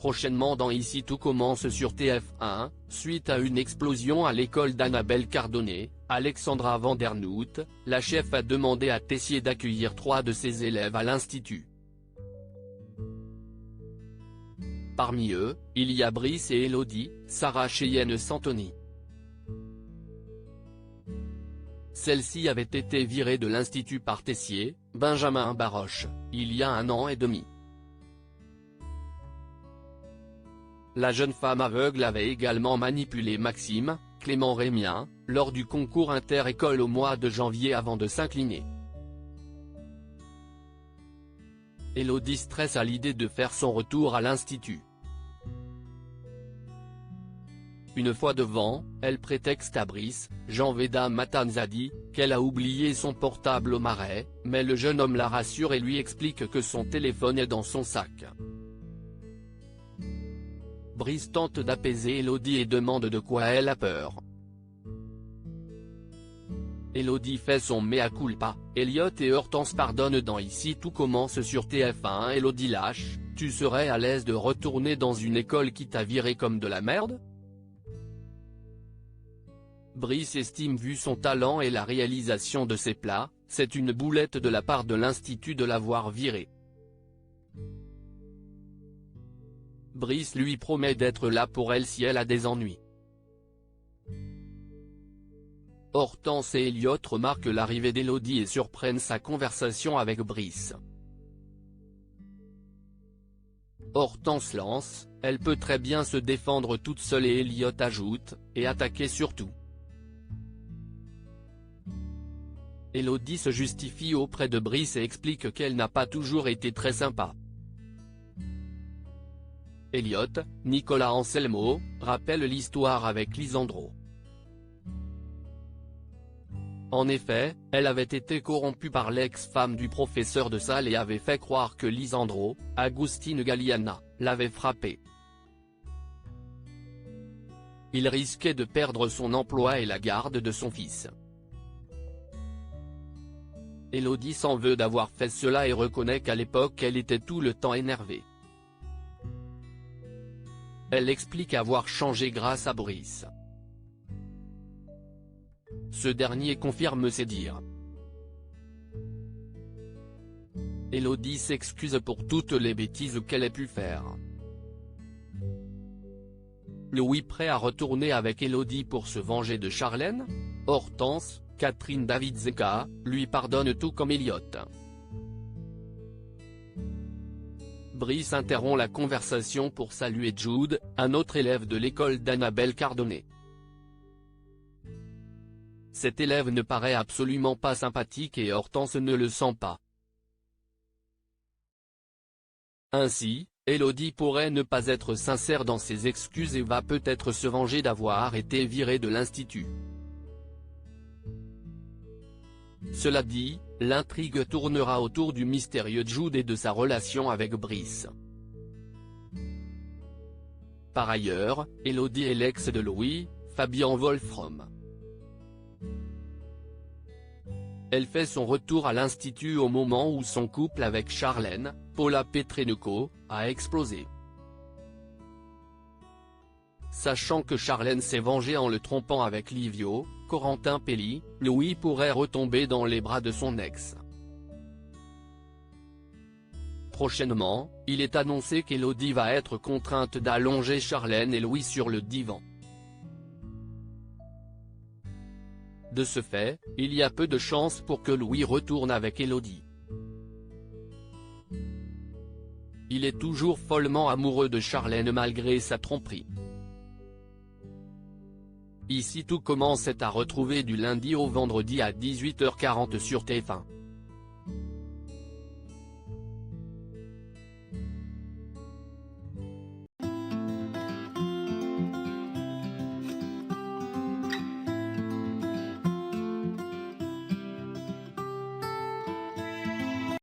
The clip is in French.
Prochainement dans Ici tout commence sur TF1, suite à une explosion à l'école d'Annabelle Cardonnet, Alexandra Vandernoot, la chef a demandé à Tessier d'accueillir 3 de ses élèves à l'institut. Parmi eux, il y a Brice et Elodie, Sarah Cheyenne Santoni. Celle-ci avait été virée de l'institut par Tessier, Benjamin Baroche, il y a 1 an et demi. La jeune femme aveugle avait également manipulé Maxime, Clément Rémien, lors du concours inter-école au mois de janvier avant de s'incliner. Elodie stresse à l'idée de faire son retour à l'institut. Une fois devant, elle prétexte à Brice, Jean Veda Matanzadi, qu'elle a oublié son portable au marais, mais le jeune homme la rassure et lui explique que son téléphone est dans son sac. Brice tente d'apaiser Elodie et demande de quoi elle a peur. Elodie fait son mea culpa, Elliot et Hortense pardonnent dans Ici tout commence sur TF1. Elodie lâche, tu serais à l'aise de retourner dans une école qui t'a viré comme de la merde ? Brice estime vu son talent et la réalisation de ses plats, c'est une boulette de la part de l'institut de l'avoir viré. Brice lui promet d'être là pour elle si elle a des ennuis. Hortense et Elliot remarquent l'arrivée d'Elodie et surprennent sa conversation avec Brice. Hortense lance, elle peut très bien se défendre toute seule et Elliot ajoute, et attaquer surtout. Elodie se justifie auprès de Brice et explique qu'elle n'a pas toujours été très sympa. Elliot, Nicolas Anselmo, rappelle l'histoire avec Lisandro. En effet, elle avait été corrompue par l'ex-femme du professeur de salle et avait fait croire que Lisandro, Agustine Galliana, l'avait frappée. Il risquait de perdre son emploi et la garde de son fils. Elodie s'en veut d'avoir fait cela et reconnaît qu'à l'époque elle était tout le temps énervée. Elle explique avoir changé grâce à Brice. Ce dernier confirme ses dires. Elodie s'excuse pour toutes les bêtises qu'elle ait pu faire. Louis prêt à retourner avec Elodie pour se venger de Charlène ? Hortense, Catherine Davidzeka, lui pardonne tout comme Elliot. Brice interrompt la conversation pour saluer Jude, un autre élève de l'école d'Annabelle Cardonnet. Cet élève ne paraît absolument pas sympathique et Hortense ne le sent pas. Ainsi, Elodie pourrait ne pas être sincère dans ses excuses et va peut-être se venger d'avoir été virée de l'institut. Cela dit, l'intrigue tournera autour du mystérieux Jude et de sa relation avec Brice. Par ailleurs, Elodie est l'ex de Louis, Fabian Wolfram. Elle fait son retour à l'institut au moment où son couple avec Charlène, Paula Petrenko, a explosé. Sachant que Charlène s'est vengée en le trompant avec Livio, Corentin Pelli, Louis pourrait retomber dans les bras de son ex. Prochainement, il est annoncé qu'Elodie va être contrainte d'allonger Charlène et Louis sur le divan. De ce fait, il y a peu de chances pour que Louis retourne avec Elodie. Il est toujours follement amoureux de Charlène malgré sa tromperie. Ici tout commence est à retrouver du lundi au vendredi à 18h40 sur TF1.